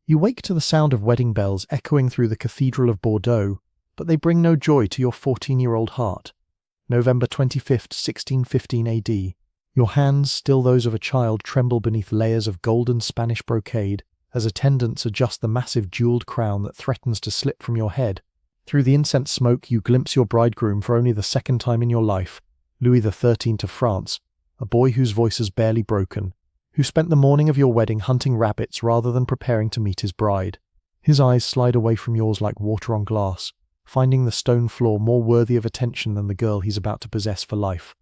You wake to the sound of wedding bells echoing through the Cathedral of Bordeaux, but they bring no joy to your 14-year-old heart. November 25th, 1615 AD. Your hands, still those of a child, tremble beneath layers of golden Spanish brocade as attendants adjust the massive jeweled crown that threatens to slip from your head. Through the incense smoke, you glimpse your bridegroom for only the second time in your life, Louis XIII of France, a boy whose voice is barely broken, who spent the morning of your wedding hunting rabbits rather than preparing to meet his bride. His eyes slide away from yours like water on glass, finding the stone floor more worthy of attention than the girl he's about to possess for life.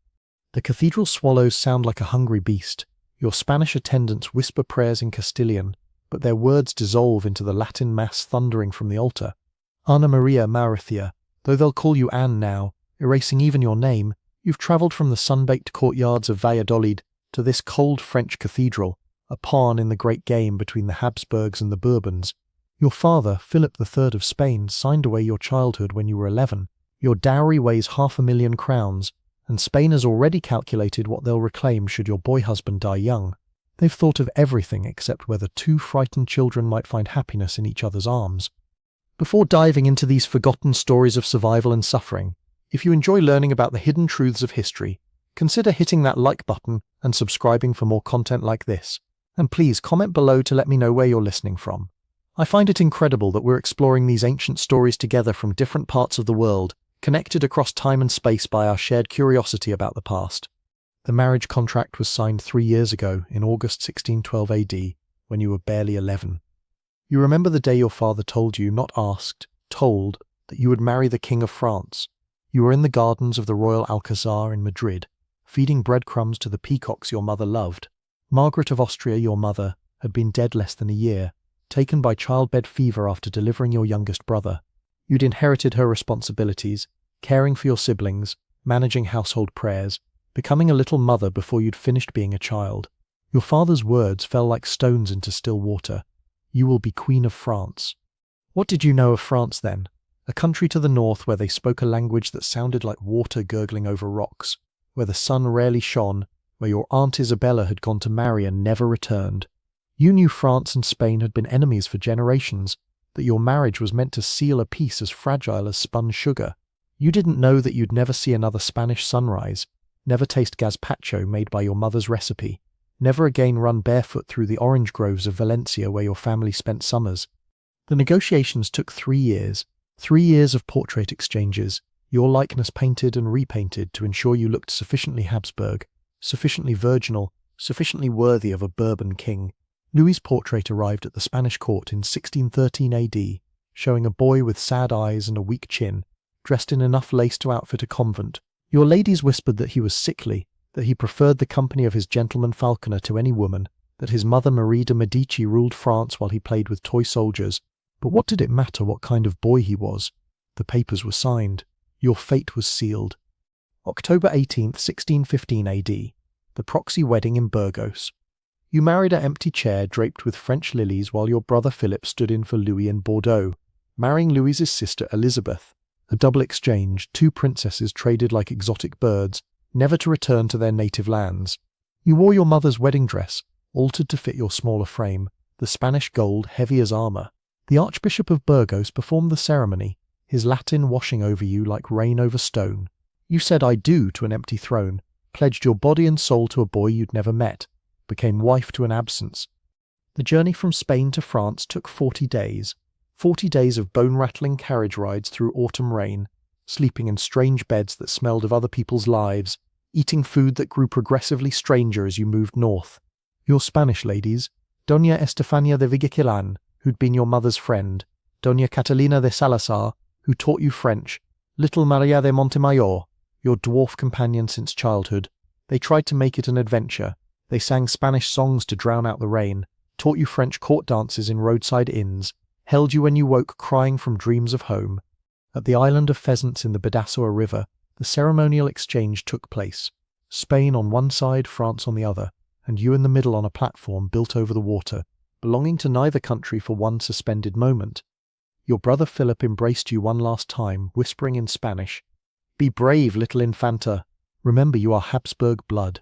The cathedral swallows sound like a hungry beast. Your Spanish attendants whisper prayers in Castilian, but their words dissolve into the Latin mass thundering from the altar. Anna Maria Mauritia, though they'll call you Anne now, erasing even your name, you've travelled from the sun-baked courtyards of Valladolid to this cold French cathedral, a pawn in the great game between the Habsburgs and the Bourbons. Your father, Philip III of Spain, signed away your childhood when you were 11. Your dowry weighs 500,000 crowns, and Spain has already calculated what they'll reclaim should your boy husband die young. They've thought of everything except whether two frightened children might find happiness in each other's arms. Before diving into these forgotten stories of survival and suffering, if you enjoy learning about the hidden truths of history, consider hitting that like button and subscribing for more content like this. And please comment below to let me know where you're listening from. I find it incredible that we're exploring these ancient stories together from different parts of the world, connected across time and space by our shared curiosity about the past. The marriage contract was signed 3 years ago, in August 1612 AD, when you were barely 11. You remember the day your father told you, not asked, told, that you would marry the King of France. You were in the gardens of the Royal Alcazar in Madrid, feeding breadcrumbs to the peacocks your mother loved. Margaret of Austria, your mother, had been dead less than a year, taken by childbed fever after delivering your youngest brother. You'd inherited her responsibilities, caring for your siblings, managing household prayers, becoming a little mother before you'd finished being a child. Your father's words fell like stones into still water. You will be Queen of France. What did you know of France then? A country to the north where they spoke a language that sounded like water gurgling over rocks, where the sun rarely shone, where your Aunt Isabella had gone to marry and never returned. You knew France and Spain had been enemies for generations, that your marriage was meant to seal a peace as fragile as spun sugar. You didn't know that you'd never see another Spanish sunrise, never taste gazpacho made by your mother's recipe, never again run barefoot through the orange groves of Valencia where your family spent summers. The negotiations took 3 years, 3 years of portrait exchanges, your likeness painted and repainted to ensure you looked sufficiently Habsburg, sufficiently virginal, sufficiently worthy of a Bourbon king. Louis's portrait arrived at the Spanish court in 1613 AD, showing a boy with sad eyes and a weak chin, dressed in enough lace to outfit a convent. Your ladies whispered that he was sickly, that he preferred the company of his gentleman falconer to any woman, that his mother Marie de Medici ruled France while he played with toy soldiers. But what did it matter what kind of boy he was? The papers were signed. Your fate was sealed. October 18th, 1615 AD. The proxy wedding in Burgos. You married an empty chair draped with French lilies while your brother Philip stood in for Louis in Bordeaux, marrying Louis's sister Elizabeth. A double exchange, 2 princesses traded like exotic birds, never to return to their native lands. You wore your mother's wedding dress, altered to fit your smaller frame, the Spanish gold heavy as armour. The Archbishop of Burgos performed the ceremony, his Latin washing over you like rain over stone. You said "I do" to an empty throne, pledged your body and soul to a boy you'd never met, became wife to an absence. The journey from Spain to France took 40 days. 40 days of bone-rattling carriage rides through autumn rain, sleeping in strange beds that smelled of other people's lives, eating food that grew progressively stranger as you moved north. Your Spanish ladies, Doña Estefania de Villaquilán, who'd been your mother's friend, Doña Catalina de Salazar, who taught you French, little Maria de Montemayor, your dwarf companion since childhood. They tried to make it an adventure. They sang Spanish songs to drown out the rain, taught you French court dances in roadside inns, held you when you woke crying from dreams of home. At the island of Pheasants in the Bidassoa River, the ceremonial exchange took place. Spain on one side, France on the other, and you in the middle on a platform built over the water, belonging to neither country for one suspended moment. Your brother Philip embraced you one last time, whispering in Spanish, "Be brave, little Infanta. Remember you are Habsburg blood."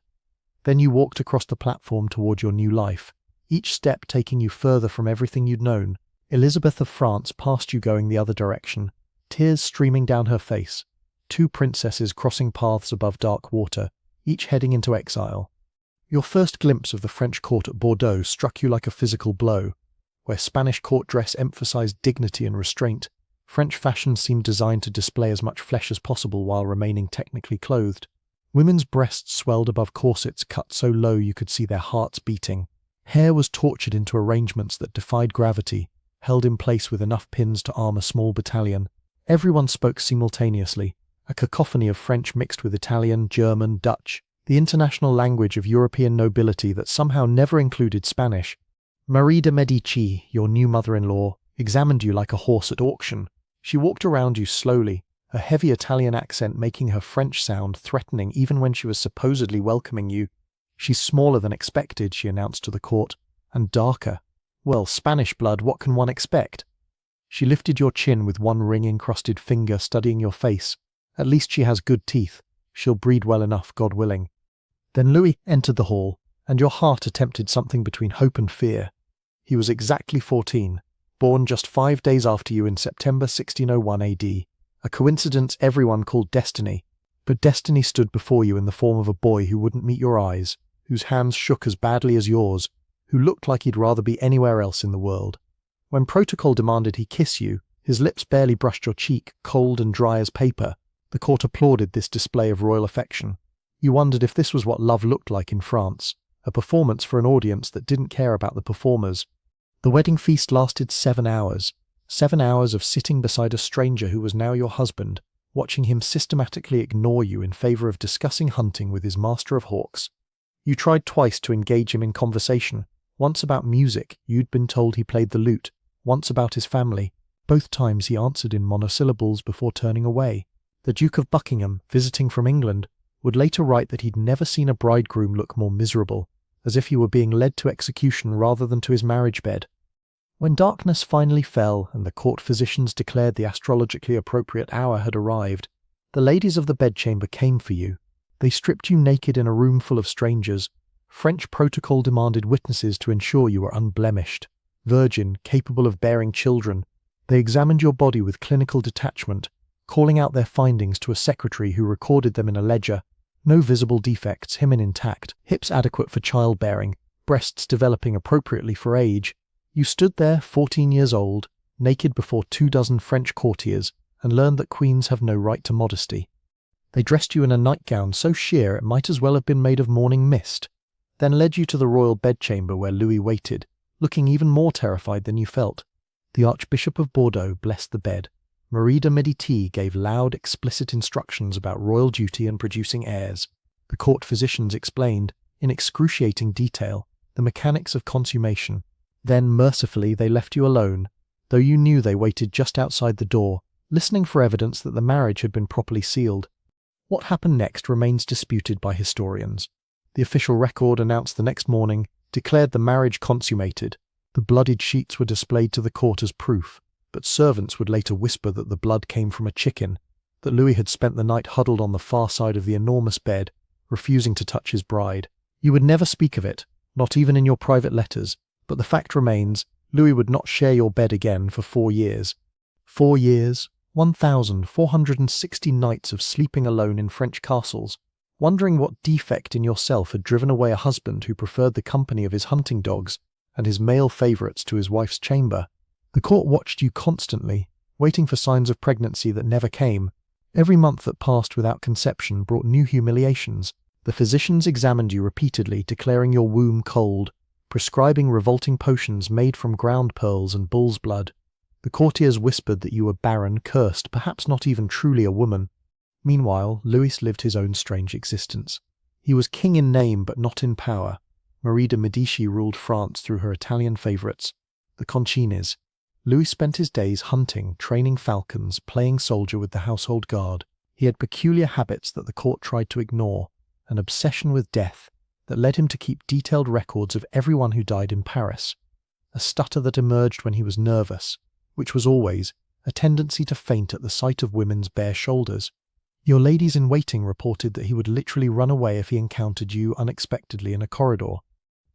Then you walked across the platform toward your new life, each step taking you further from everything you'd known. Elizabeth of France passed you going the other direction, tears streaming down her face. Two princesses crossing paths above dark water, each heading into exile. Your first glimpse of the French court at Bordeaux struck you like a physical blow. Where Spanish court dress emphasized dignity and restraint, French fashion seemed designed to display as much flesh as possible while remaining technically clothed. Women's breasts swelled above corsets cut so low you could see their hearts beating. Hair was tortured into arrangements that defied gravity, held in place with enough pins to arm a small battalion. Everyone spoke simultaneously, a cacophony of French mixed with Italian, German, Dutch, the international language of European nobility that somehow never included Spanish. Marie de Medici, your new mother-in-law, examined you like a horse at auction. She walked around you slowly, a heavy Italian accent making her French sound threatening even when she was supposedly welcoming you. "She's smaller than expected," she announced to the court, "and darker. Well, Spanish blood, what can one expect?" She lifted your chin with one ring-encrusted finger studying your face. "At least she has good teeth. She'll breed well enough, God willing." Then Louis entered the hall, and your heart attempted something between hope and fear. He was exactly 14, born just 5 days after you in September 1601 AD. A coincidence everyone called destiny, but destiny stood before you in the form of a boy who wouldn't meet your eyes, whose hands shook as badly as yours, who looked like he'd rather be anywhere else in the world. When protocol demanded he kiss you, his lips barely brushed your cheek, cold and dry as paper. The court applauded this display of royal affection. You wondered if this was what love looked like in France, a performance for an audience that didn't care about the performers. The wedding feast lasted 7 hours. 7 hours of sitting beside a stranger who was now your husband, watching him systematically ignore you in favor of discussing hunting with his master of hawks. You tried twice to engage him in conversation, once about music, you'd been told he played the lute, once about his family. Both times he answered in monosyllables before turning away. The Duke of Buckingham, visiting from England, would later write that he'd never seen a bridegroom look more miserable, as if he were being led to execution rather than to his marriage bed. When darkness finally fell and the court physicians declared the astrologically appropriate hour had arrived, the ladies of the bedchamber came for you. They stripped you naked in a room full of strangers. French protocol demanded witnesses to ensure you were unblemished, virgin, capable of bearing children. They examined your body with clinical detachment, calling out their findings to a secretary who recorded them in a ledger. No visible defects, hymen intact, hips adequate for childbearing, breasts developing appropriately for age. You stood there, 14 years old, naked before 24 French courtiers, and learned that queens have no right to modesty. They dressed you in a nightgown so sheer it might as well have been made of morning mist, then led you to the royal bedchamber where Louis waited, looking even more terrified than you felt. The Archbishop of Bordeaux blessed the bed. Marie de Medici gave loud, explicit instructions about royal duty and producing heirs. The court physicians explained, in excruciating detail, the mechanics of consummation. Then, mercifully, they left you alone, though you knew they waited just outside the door, listening for evidence that the marriage had been properly sealed. What happened next remains disputed by historians. The official record announced the next morning declared the marriage consummated. The bloodied sheets were displayed to the court as proof, but servants would later whisper that the blood came from a chicken, that Louis had spent the night huddled on the far side of the enormous bed, refusing to touch his bride. You would never speak of it, not even in your private letters, but the fact remains, Louis would not share your bed again for 4 years. 4 years, 1,460 nights of sleeping alone in French castles, wondering what defect in yourself had driven away a husband who preferred the company of his hunting dogs and his male favourites to his wife's chamber. The court watched you constantly, waiting for signs of pregnancy that never came. Every month that passed without conception brought new humiliations. The physicians examined you repeatedly, declaring your womb cold, prescribing revolting potions made from ground pearls and bull's blood. The courtiers whispered that you were barren, cursed, perhaps not even truly a woman. Meanwhile, Louis lived his own strange existence. He was king in name but not in power. Marie de Medici ruled France through her Italian favourites, the Concines. Louis spent his days hunting, training falcons, playing soldier with the household guard. He had peculiar habits that the court tried to ignore, an obsession with death that led him to keep detailed records of everyone who died in Paris, a stutter that emerged when he was nervous, which was always a tendency to faint at the sight of women's bare shoulders. Your ladies-in-waiting reported that he would literally run away if he encountered you unexpectedly in a corridor.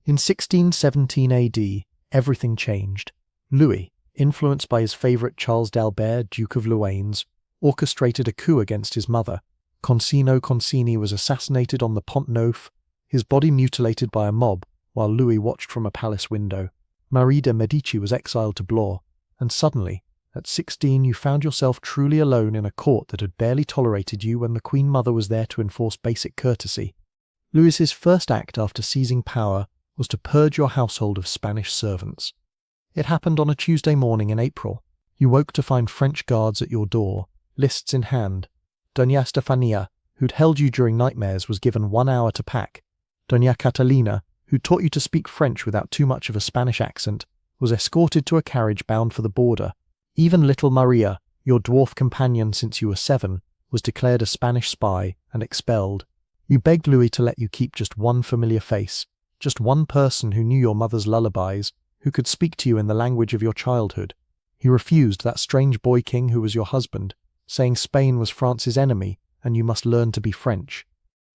In 1617 AD, everything changed. Louis, influenced by his favourite Charles d'Albert, Duke of Lorraine, orchestrated a coup against his mother. Concino Concini was assassinated on the Pont Neuf, his body mutilated by a mob, while Louis watched from a palace window. Marie de Medici was exiled to Blois, and suddenly, at 16, you found yourself truly alone in a court that had barely tolerated you when the Queen Mother was there to enforce basic courtesy. Louis's first act after seizing power was to purge your household of Spanish servants. It happened on a Tuesday morning in April. You woke to find French guards at your door, lists in hand. Doña Estefania, who'd held you during nightmares, was given 1 hour to pack. Doña Catalina, who taught you to speak French without too much of a Spanish accent, was escorted to a carriage bound for the border. Even little Maria, your dwarf companion since you were 7, was declared a Spanish spy and expelled. You begged Louis to let you keep just one familiar face, just one person who knew your mother's lullabies, who could speak to you in the language of your childhood. He refused that strange boy king who was your husband, saying Spain was France's enemy and you must learn to be French.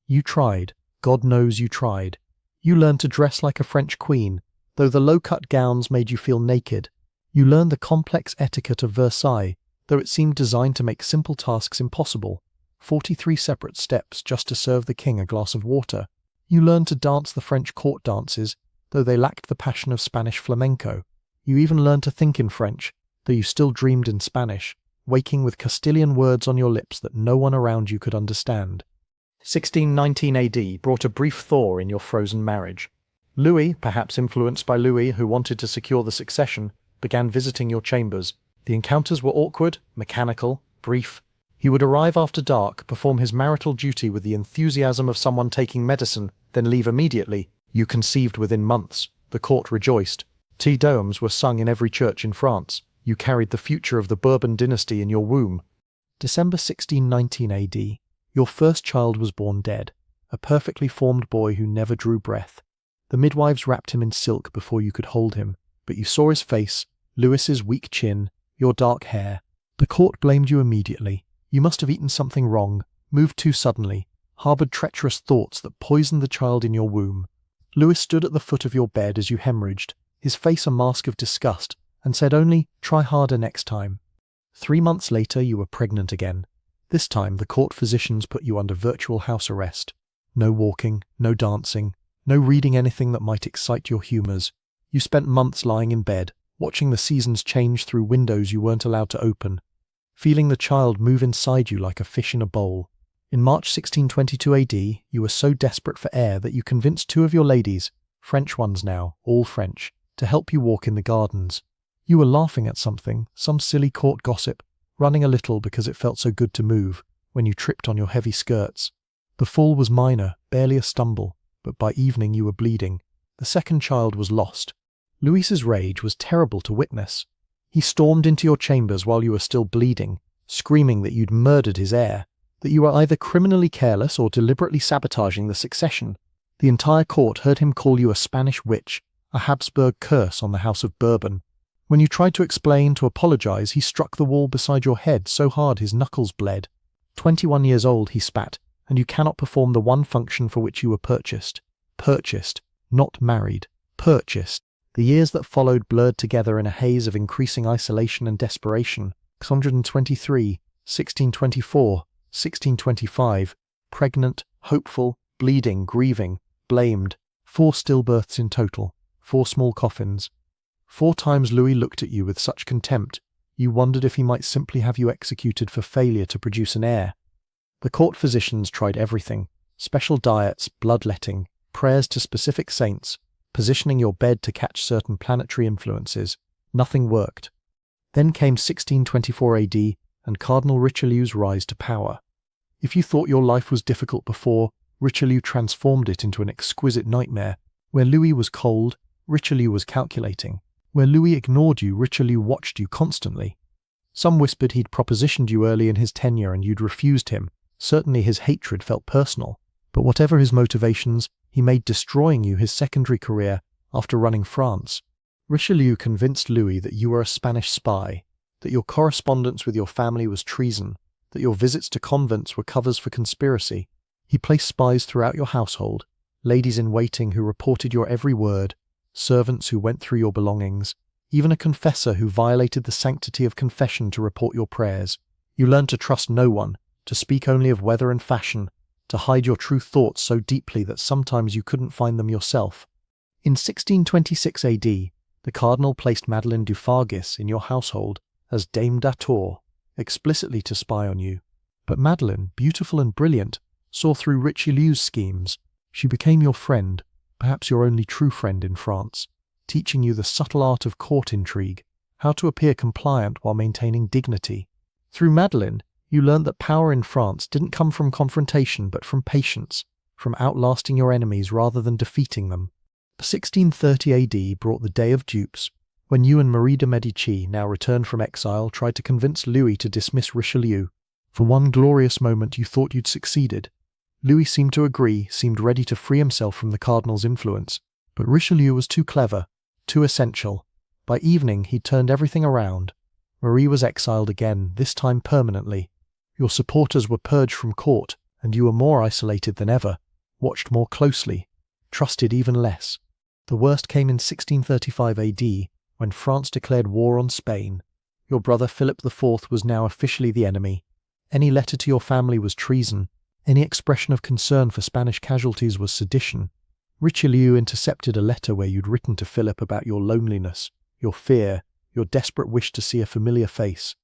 You tried, God knows you tried. You learned to dress like a French queen, though the low-cut gowns made you feel naked. You learned the complex etiquette of Versailles, though it seemed designed to make simple tasks impossible. 43 separate steps just to serve the king a glass of water. You learned to dance the French court dances, though they lacked the passion of Spanish flamenco. You even learned to think in French, though you still dreamed in Spanish, waking with Castilian words on your lips that no one around you could understand. 1619 AD brought a brief thaw in your frozen marriage. Louis, perhaps influenced by Louis, who wanted to secure the succession, began visiting your chambers. The encounters were awkward, mechanical, brief. He would arrive after dark, perform his marital duty with the enthusiasm of someone taking medicine, then leave immediately. You conceived within months. The court rejoiced. Te Deums were sung in every church in France. You carried the future of the Bourbon dynasty in your womb. December 1619 AD. Your first child was born dead, a perfectly formed boy who never drew breath. The midwives wrapped him in silk before you could hold him, but you saw his face, Louis's weak chin, your dark hair. The court blamed you immediately. You must have eaten something wrong, moved too suddenly, harboured treacherous thoughts that poisoned the child in your womb. Louis stood at the foot of your bed as you hemorrhaged, his face a mask of disgust, and said only, "Try harder next time." 3 months later you were pregnant again. This time the court physicians put you under virtual house arrest. No walking, no dancing, no reading anything that might excite your humours. You spent months lying in bed, watching the seasons change through windows you weren't allowed to open, feeling the child move inside you like a fish in a bowl. In March 1622 AD, you were so desperate for air that you convinced 2 of your ladies, French ones now, all French, to help you walk in the gardens. You were laughing at something, some silly court gossip, running a little because it felt so good to move, when you tripped on your heavy skirts. The fall was minor, barely a stumble, but by evening you were bleeding. The second child was lost. Louis's rage was terrible to witness. He stormed into your chambers while you were still bleeding, screaming that you'd murdered his heir, that you were either criminally careless or deliberately sabotaging the succession. The entire court heard him call you a Spanish witch, a Habsburg curse on the House of Bourbon. When you tried to explain, to apologize, he struck the wall beside your head so hard his knuckles bled. 21 years old, he spat, and you cannot perform the one function for which you were purchased. Purchased, not married. Purchased. The years that followed blurred together in a haze of increasing isolation and desperation. 623, 1624, 1625, pregnant, hopeful, bleeding, grieving, blamed. 4 stillbirths in total, 4 small coffins. 4 times Louis looked at you with such contempt, you wondered if he might simply have you executed for failure to produce an heir. The court physicians tried everything: special diets, bloodletting, prayers to specific saints, positioning your bed to catch certain planetary influences. Nothing worked. Then came 1624 AD and Cardinal Richelieu's rise to power. If you thought your life was difficult before, Richelieu transformed it into an exquisite nightmare. Where Louis was cold, Richelieu was calculating. Where Louis ignored you, Richelieu watched you constantly. Some whispered he'd propositioned you early in his tenure and you'd refused him. Certainly his hatred felt personal. But whatever his motivations, he made destroying you his secondary career after running France. Richelieu convinced Louis that you were a Spanish spy, that your correspondence with your family was treason, that your visits to convents were covers for conspiracy. He placed spies throughout your household, ladies-in-waiting who reported your every word, servants who went through your belongings, even a confessor who violated the sanctity of confession to report your prayers. You learned to trust no one, to speak only of weather and fashion, to hide your true thoughts so deeply that sometimes you couldn't find them yourself. In 1626 AD, the cardinal placed Madeleine du Fargis in your household as Dame d'Atour, explicitly to spy on you. But Madeleine, beautiful and brilliant, saw through Richelieu's schemes. She became your friend, perhaps your only true friend in France, teaching you the subtle art of court intrigue, how to appear compliant while maintaining dignity. Through Madeleine, you learned that power in France didn't come from confrontation but from patience, from outlasting your enemies rather than defeating them. 1630 AD brought the Day of Dupes, when you and Marie de Medici, now returned from exile, tried to convince Louis to dismiss Richelieu. For one glorious moment you thought you'd succeeded. Louis seemed to agree, seemed ready to free himself from the cardinal's influence, but Richelieu was too clever, too essential. By evening he'd turned everything around. Marie was exiled again, this time permanently. Your supporters were purged from court, and you were more isolated than ever, watched more closely, trusted even less. The worst came in 1635 AD, when France declared war on Spain. Your brother Philip IV was now officially the enemy. Any letter to your family was treason. Any expression of concern for Spanish casualties was sedition. Richelieu intercepted a letter where you'd written to Philip about your loneliness, your fear, your desperate wish to see a familiar face.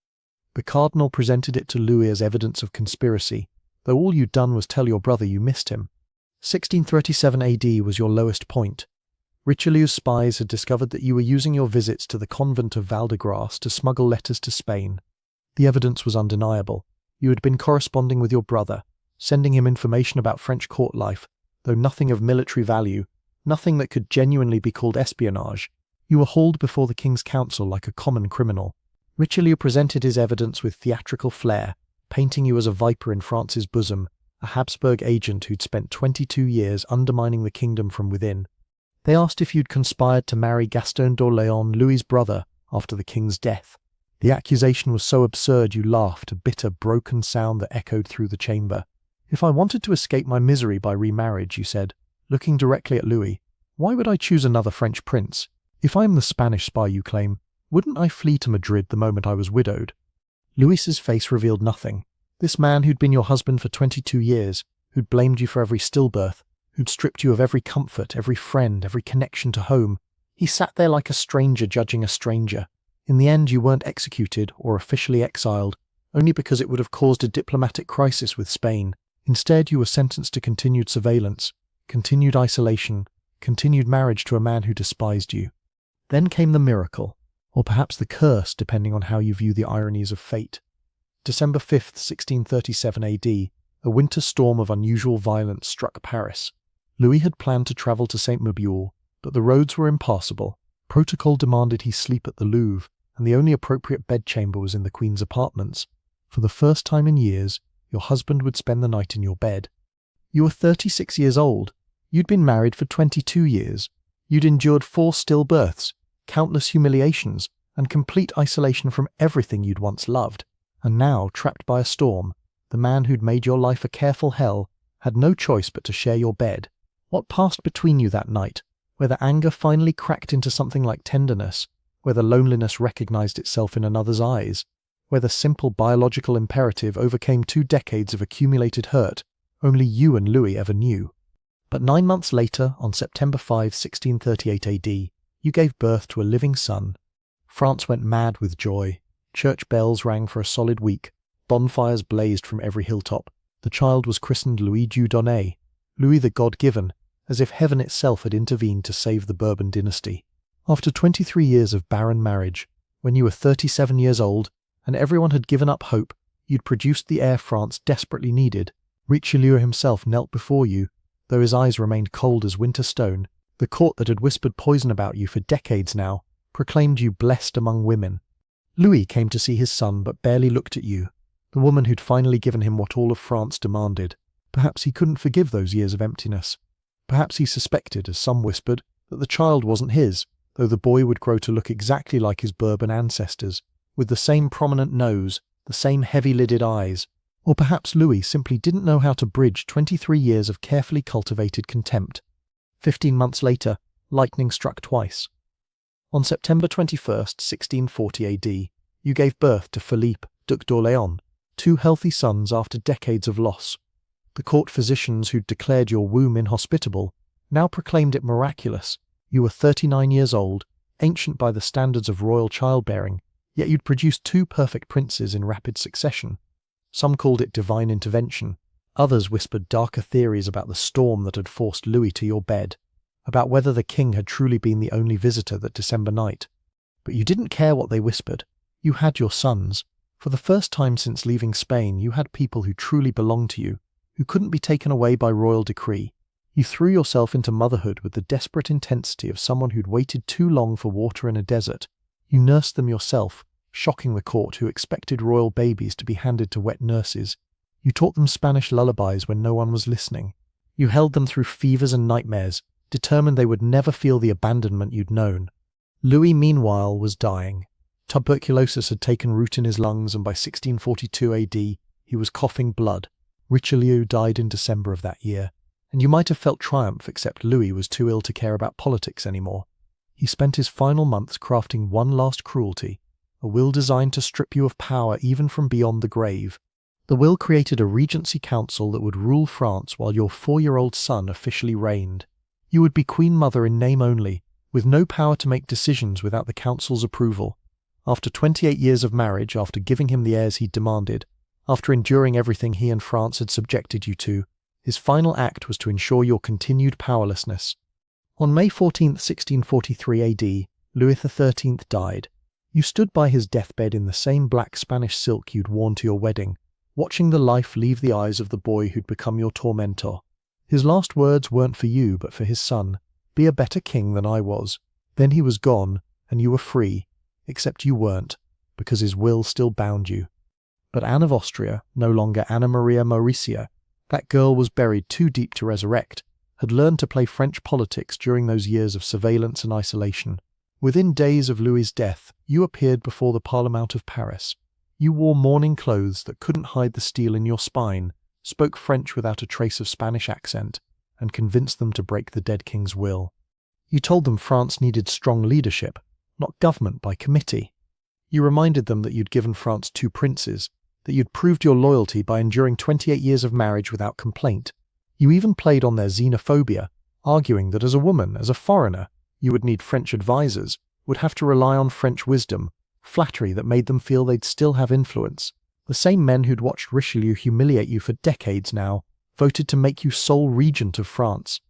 The cardinal presented it to Louis as evidence of conspiracy, though all you'd done was tell your brother you missed him. 1637 AD was your lowest point. Richelieu's spies had discovered that you were using your visits to the convent of Val-de-Grâce to smuggle letters to Spain. The evidence was undeniable. You had been corresponding with your brother, sending him information about French court life, though nothing of military value, nothing that could genuinely be called espionage. You were hauled before the King's Council like a common criminal. Richelieu presented his evidence with theatrical flair, painting you as a viper in France's bosom, a Habsburg agent who'd spent 22 years undermining the kingdom from within. They asked if you'd conspired to marry Gaston d'Orléans, Louis's brother, after the king's death. The accusation was so absurd you laughed, a bitter, broken sound that echoed through the chamber. If I wanted to escape my misery by remarriage, you said, looking directly at Louis, why would I choose another French prince? If I am the Spanish spy you claim, wouldn't I flee to Madrid the moment I was widowed? Louis's face revealed nothing. This man who'd been your husband for 22 years, who'd blamed you for every stillbirth, who'd stripped you of every comfort, every friend, every connection to home, he sat there like a stranger judging a stranger. In the end, you weren't executed or officially exiled, only because it would have caused a diplomatic crisis with Spain. Instead, you were sentenced to continued surveillance, continued isolation, continued marriage to a man who despised you. Then came the miracle, or perhaps the curse, depending on how you view the ironies of fate. December 5th, 1637 AD, a winter storm of unusual violence struck Paris. Louis had planned to travel to Saint-Mobile, but the roads were impassable. Protocol demanded he sleep at the Louvre, and the only appropriate bedchamber was in the Queen's apartments. For the first time in years, your husband would spend the night in your bed. You were 36 years old. You'd been married for 22 years. You'd endured 4 stillbirths, countless humiliations, and complete isolation from everything you'd once loved. And now, trapped by a storm, the man who'd made your life a careful hell had no choice but to share your bed. What passed between you that night? Whether anger finally cracked into something like tenderness, whether loneliness recognized itself in another's eyes, whether simple biological imperative overcame 2 decades of accumulated hurt, only you and Louis ever knew. But 9 months later, on September 5, 1638 AD, you gave birth to a living son. France went mad with joy. Church bells rang for a solid week. Bonfires blazed from every hilltop. The child was christened Louis Dieudonné, Louis the God-given, as if heaven itself had intervened to save the Bourbon dynasty. After 23 years of barren marriage, when you were 37 years old, and everyone had given up hope, you'd produced the heir France desperately needed. Richelieu himself knelt before you, though his eyes remained cold as winter stone. The court that had whispered poison about you for decades now proclaimed you blessed among women. Louis came to see his son but barely looked at you, the woman who'd finally given him what all of France demanded. Perhaps he couldn't forgive those years of emptiness. Perhaps he suspected, as some whispered, that the child wasn't his, though the boy would grow to look exactly like his Bourbon ancestors, with the same prominent nose, the same heavy-lidded eyes, Or perhaps Louis simply didn't know how to bridge 23 years of carefully cultivated contempt. 15 months later, lightning struck twice. On September 21st, 1640 AD, you gave birth to Philippe, Duc d'Orléans, 2 healthy sons after decades of loss. The court physicians who'd declared your womb inhospitable now proclaimed it miraculous. You were 39 years old, ancient by the standards of royal childbearing, yet you'd produced 2 perfect princes in rapid succession. Some called it divine intervention. Others whispered darker theories about the storm that had forced Louis to your bed, about whether the king had truly been the only visitor that December night. But you didn't care what they whispered. You had your sons. For the first time since leaving Spain, you had people who truly belonged to you, who couldn't be taken away by royal decree. You threw yourself into motherhood with the desperate intensity of someone who'd waited too long for water in a desert. You nursed them yourself, shocking the court who expected royal babies to be handed to wet nurses. You taught them Spanish lullabies when no one was listening. You held them through fevers and nightmares, determined they would never feel the abandonment you'd known. Louis, meanwhile, was dying. Tuberculosis had taken root in his lungs, and by 1642 AD, he was coughing blood. Richelieu died in December of that year, and you might have felt triumph, except Louis was too ill to care about politics anymore. He spent his final months crafting one last cruelty, a will designed to strip you of power even from beyond the grave. The will created a regency council that would rule France while your 4-year-old son officially reigned. You would be Queen Mother in name only, with no power to make decisions without the council's approval. After 28 years of marriage, after giving him the heirs he demanded, after enduring everything he and France had subjected you to, his final act was to ensure your continued powerlessness. On May 14, 1643 AD, Louis XIII died. You stood by his deathbed in the same black Spanish silk you'd worn to your wedding, watching the life leave the eyes of the boy who'd become your tormentor. His last words weren't for you, but for his son. Be a better king than I was. Then he was gone, and you were free, except you weren't, because his will still bound you. But Anne of Austria, no longer Anna Maria Mauricia, that girl was buried too deep to resurrect, had learned to play French politics during those years of surveillance and isolation. Within days of Louis's death, you appeared before the Parlement of Paris. You wore mourning clothes that couldn't hide the steel in your spine, spoke French without a trace of Spanish accent, and convinced them to break the dead king's will. You told them France needed strong leadership, not government by committee. You reminded them that you'd given France 2 princes, that you'd proved your loyalty by enduring 28 years of marriage without complaint. You even played on their xenophobia, arguing that as a woman, as a foreigner, you would need French advisors, would have to rely on French wisdom, flattery that made them feel they'd still have influence. The same men who'd watched Richelieu humiliate you for decades now voted to make you sole regent of France.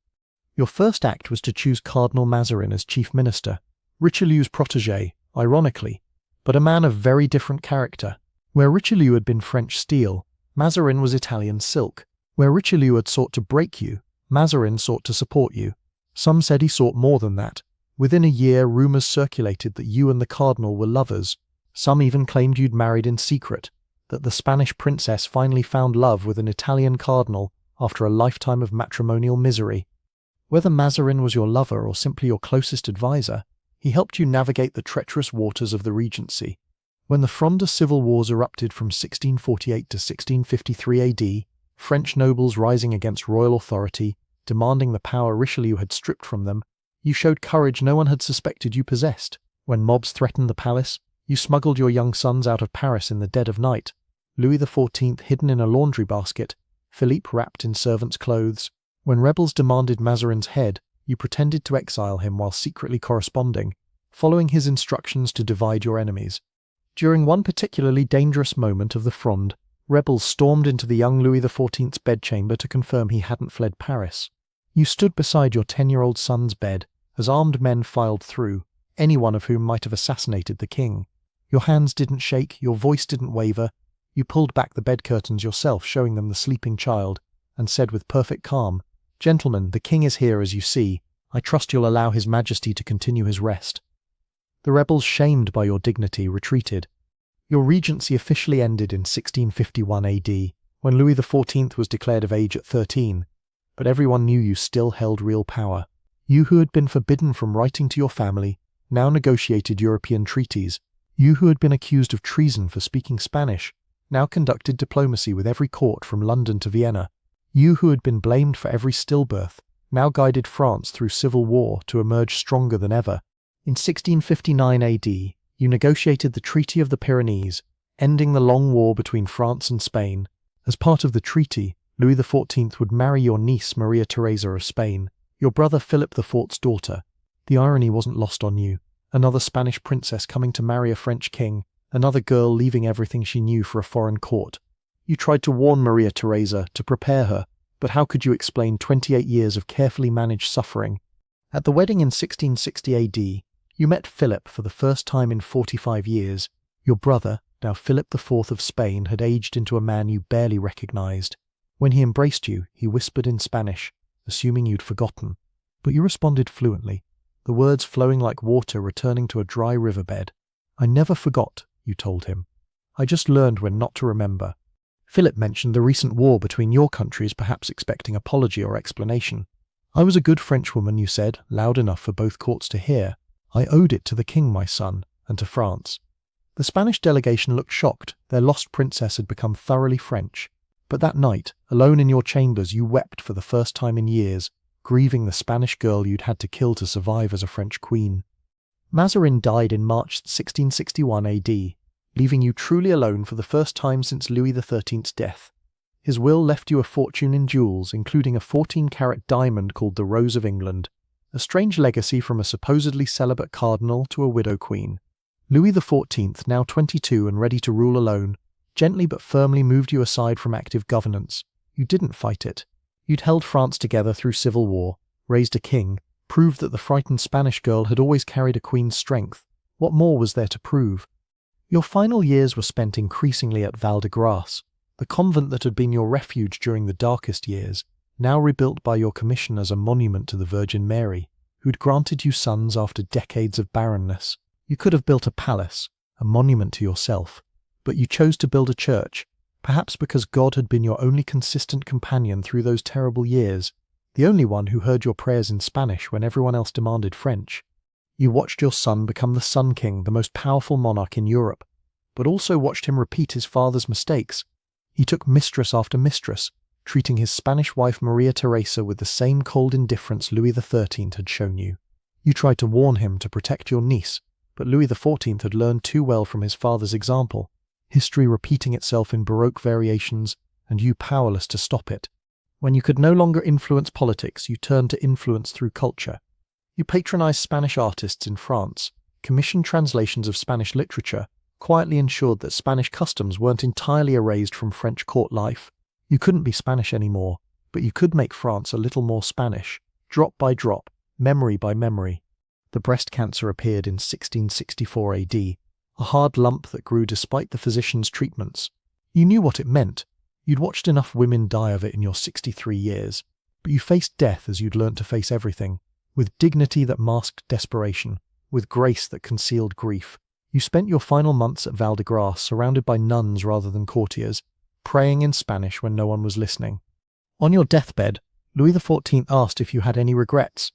Your first act was to choose Cardinal Mazarin as chief minister, Richelieu's protégé, ironically, but a man of very different character. Where Richelieu had been French steel, Mazarin was Italian silk. Where Richelieu had sought to break you, Mazarin sought to support you. Some said he sought more than that. Within a year, rumours circulated that you and the cardinal were lovers. Some even claimed you'd married in secret, that the Spanish princess finally found love with an Italian cardinal after a lifetime of matrimonial misery. Whether Mazarin was your lover or simply your closest advisor, he helped you navigate the treacherous waters of the Regency. When the Fronde civil wars erupted from 1648 to 1653 AD, French nobles rising against royal authority, demanding the power Richelieu had stripped from them, you showed courage no one had suspected you possessed. When mobs threatened the palace, you smuggled your young sons out of Paris in the dead of night, Louis XIV hidden in a laundry basket, Philippe wrapped in servant's clothes. When rebels demanded Mazarin's head, you pretended to exile him while secretly corresponding, following his instructions to divide your enemies. During one particularly dangerous moment of the Fronde, rebels stormed into the young Louis XIV's bedchamber to confirm he hadn't fled Paris. You stood beside your 10-year-old son's bed as armed men filed through, any one of whom might have assassinated the king. Your hands didn't shake, your voice didn't waver. You pulled back the bed curtains yourself, showing them the sleeping child, and said with perfect calm, "Gentlemen, the king is here as you see. I trust you'll allow his majesty to continue his rest." The rebels, shamed by your dignity, retreated. Your regency officially ended in 1651 AD, when Louis XIV was declared of age at 13, but everyone knew you still held real power. You who had been forbidden from writing to your family now negotiated European treaties. You who had been accused of treason for speaking Spanish now conducted diplomacy with every court from London to Vienna. You who had been blamed for every stillbirth, now guided France through civil war to emerge stronger than ever. In 1659 AD, you negotiated the Treaty of the Pyrenees, ending the long war between France and Spain. As part of the treaty, Louis XIV would marry your niece Maria Theresa of Spain, your brother Philip IV's daughter. The irony wasn't lost on you. Another Spanish princess coming to marry a French king, another girl leaving everything she knew for a foreign court. You tried to warn Maria Theresa, to prepare her, but how could you explain 28 years of carefully managed suffering? At the wedding in 1660 AD, you met Philip for the first time in 45 years. Your brother, now Philip IV of Spain, had aged into a man you barely recognized. When he embraced you, he whispered in Spanish, assuming you'd forgotten. But you responded fluently, the words flowing like water returning to a dry riverbed. "I never forgot," you told him. "I just learned when not to remember." Philip mentioned the recent war between your countries, perhaps expecting apology or explanation. "I was a good Frenchwoman," you said, loud enough for both courts to hear. "I owed it to the king, my son, and to France." The Spanish delegation looked shocked. Their lost princess had become thoroughly French. But that night, alone in your chambers, you wept for the first time in years, grieving the Spanish girl you'd had to kill to survive as a French queen. Mazarin died in March 1661 AD, leaving you truly alone for the first time since Louis XIII's death. His will left you a fortune in jewels, including a 14-carat diamond called the Rose of England, a strange legacy from a supposedly celibate cardinal to a widow queen. Louis XIV, now 22 and ready to rule alone, gently but firmly moved you aside from active governance. You didn't fight it. You'd held France together through civil war, raised a king, proved that the frightened Spanish girl had always carried a queen's strength. What more was there to prove? Your final years were spent increasingly at Val de Grace, the convent that had been your refuge during the darkest years, now rebuilt by your commission as a monument to the Virgin Mary, who'd granted you sons after decades of barrenness. You could have built a palace, a monument to yourself, but you chose to build a church, perhaps because God had been your only consistent companion through those terrible years, the only one who heard your prayers in Spanish when everyone else demanded French. You watched your son become the Sun King, the most powerful monarch in Europe, but also watched him repeat his father's mistakes. He took mistress after mistress, treating his Spanish wife Maria Theresa with the same cold indifference Louis XIII had shown you. You tried to warn him to protect your niece, but Louis XIV had learned too well from his father's example, history repeating itself in Baroque variations, and you powerless to stop it. When you could no longer influence politics, you turned to influence through culture. You patronized Spanish artists in France, commissioned translations of Spanish literature, quietly ensured that Spanish customs weren't entirely erased from French court life. You couldn't be Spanish anymore, but you could make France a little more Spanish, drop by drop, memory by memory. The breast cancer appeared in 1664 AD, a hard lump that grew despite the physician's treatments. You knew what it meant. You'd watched enough women die of it in your 63 years, but you faced death as you'd learnt to face everything, with dignity that masked desperation, with grace that concealed grief. You spent your final months at Val de Grace surrounded by nuns rather than courtiers, praying in Spanish when no one was listening. On your deathbed, Louis XIV asked if you had any regrets.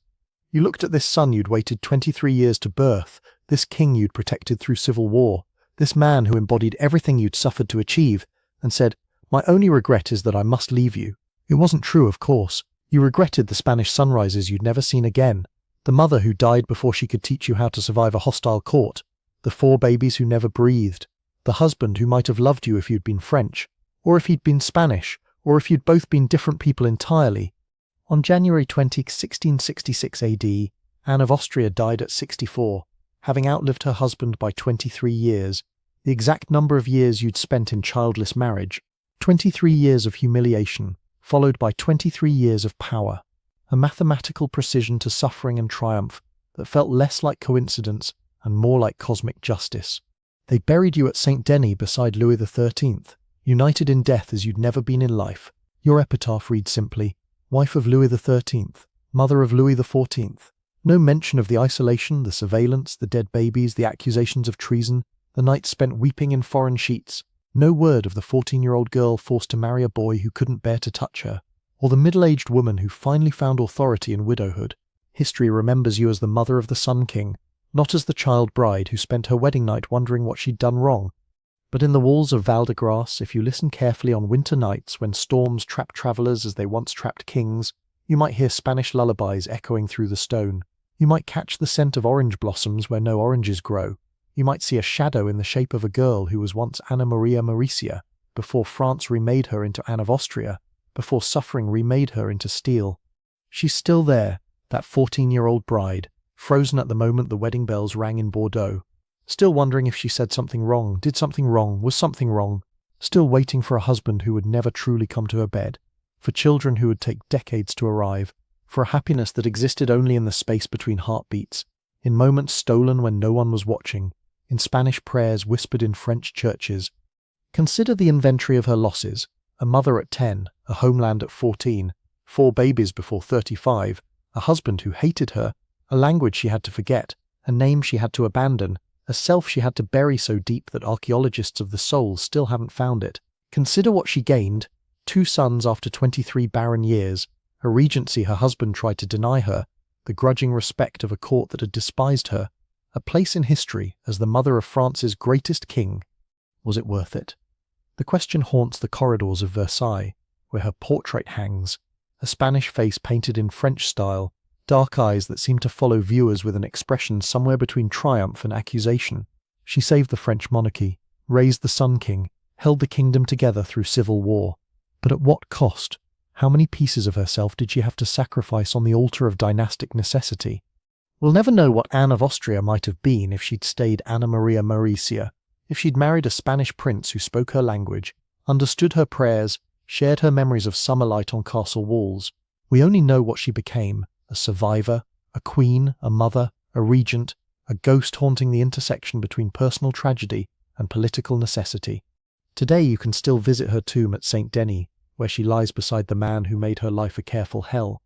You looked at this son you'd waited 23 years to birth, this king you'd protected through civil war, this man who embodied everything you'd suffered to achieve, and said, "My only regret is that I must leave you." It wasn't true, of course. You regretted the Spanish sunrises you'd never seen again, the mother who died before she could teach you how to survive a hostile court, the 4 babies who never breathed, the husband who might have loved you if you'd been French, or if he'd been Spanish, or if you'd both been different people entirely. On January 20, 1666 AD, Anna of Austria died at 64, having outlived her husband by 23 years, the exact number of years you'd spent in childless marriage. 23 years of humiliation, followed by 23 years of power, a mathematical precision to suffering and triumph that felt less like coincidence and more like cosmic justice. They buried you at St. Denis beside Louis XIII, united in death as you'd never been in life. Your epitaph reads simply, "Wife of Louis XIII, mother of Louis XIV. No mention of the isolation, the surveillance, the dead babies, the accusations of treason, the nights spent weeping in foreign sheets. No word of the 14-year-old girl forced to marry a boy who couldn't bear to touch her, or the middle-aged woman who finally found authority in widowhood. History remembers you as the mother of the Sun King, not as the child bride who spent her wedding night wondering what she'd done wrong. But in the walls of Val de Grace, if you listen carefully on winter nights when storms trap travelers as they once trapped kings, you might hear Spanish lullabies echoing through the stone. You might catch the scent of orange blossoms where no oranges grow. You might see a shadow in the shape of a girl who was once Anna Maria Maurizia, before France remade her into Anne of Austria, before suffering remade her into steel. She's still there, that 14-year-old bride, frozen at the moment the wedding bells rang in Bordeaux. Still wondering if she said something wrong, did something wrong, was something wrong. Still waiting for a husband who would never truly come to her bed, for children who would take decades to arrive, for a happiness that existed only in the space between heartbeats, in moments stolen when no one was watching, in Spanish prayers whispered in French churches. Consider the inventory of her losses: a mother at 10, a homeland at 14, 4 babies before 35, a husband who hated her, a language she had to forget, a name she had to abandon, a self she had to bury so deep that archaeologists of the soul still haven't found it. Consider what she gained: 2 sons after 23 barren years, a regency her husband tried to deny her, the grudging respect of a court that had despised her, a place in history as the mother of France's greatest king. Was it worth it? The question haunts the corridors of Versailles, where her portrait hangs, a Spanish face painted in French style, dark eyes that seem to follow viewers with an expression somewhere between triumph and accusation. She saved the French monarchy, raised the Sun King, held the kingdom together through civil war. But at what cost? How many pieces of herself did she have to sacrifice on the altar of dynastic necessity? We'll never know what Anne of Austria might have been if she'd stayed Anna Maria Maurizia, if she'd married a Spanish prince who spoke her language, understood her prayers, shared her memories of summer light on castle walls. We only know what she became: a survivor, a queen, a mother, a regent, a ghost haunting the intersection between personal tragedy and political necessity. Today you can still visit her tomb at Saint Denis, where she lies beside the man who made her life a careful hell.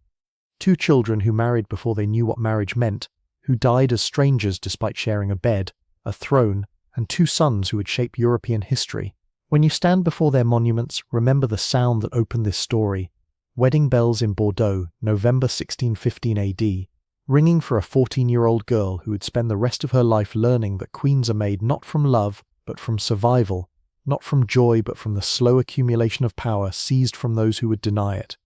2 children who married before they knew what marriage meant, who died as strangers despite sharing a bed, a throne, and 2 sons who would shape European history. When you stand before their monuments, remember the sound that opened this story: wedding bells in Bordeaux, November 1615 AD, ringing for a 14-year-old girl who would spend the rest of her life learning that queens are made not from love, but from survival, not from joy, but from the slow accumulation of power seized from those who would deny it.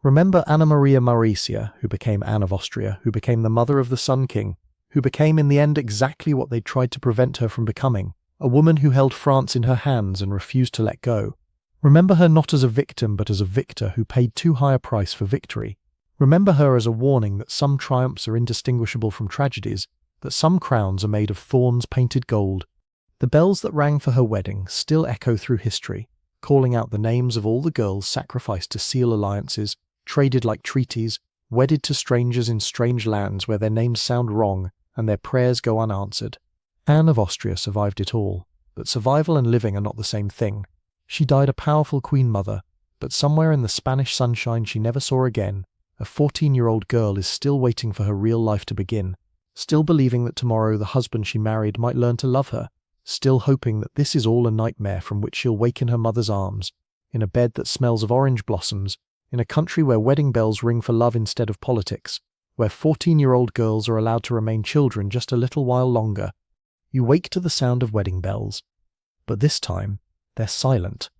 Remember Anna Maria Maurizia, who became Anne of Austria, who became the mother of the Sun King, who became in the end exactly what they tried to prevent her from becoming: a woman who held France in her hands and refused to let go. Remember her not as a victim but as a victor who paid too high a price for victory. Remember her as a warning that some triumphs are indistinguishable from tragedies, that some crowns are made of thorns painted gold. The bells that rang for her wedding still echo through history, calling out the names of all the girls sacrificed to seal alliances, traded like treaties, wedded to strangers in strange lands where their names sound wrong and their prayers go unanswered. Anne of Austria survived it all, but survival and living are not the same thing. She died a powerful queen mother, but somewhere in the Spanish sunshine she never saw again, a 14-year-old girl is still waiting for her real life to begin, still believing that tomorrow the husband she married might learn to love her, still hoping that this is all a nightmare from which she'll wake in her mother's arms, in a bed that smells of orange blossoms, in a country where wedding bells ring for love instead of politics, where 14-year-old girls are allowed to remain children just a little while longer. You wake to the sound of wedding bells, but this time they're silent.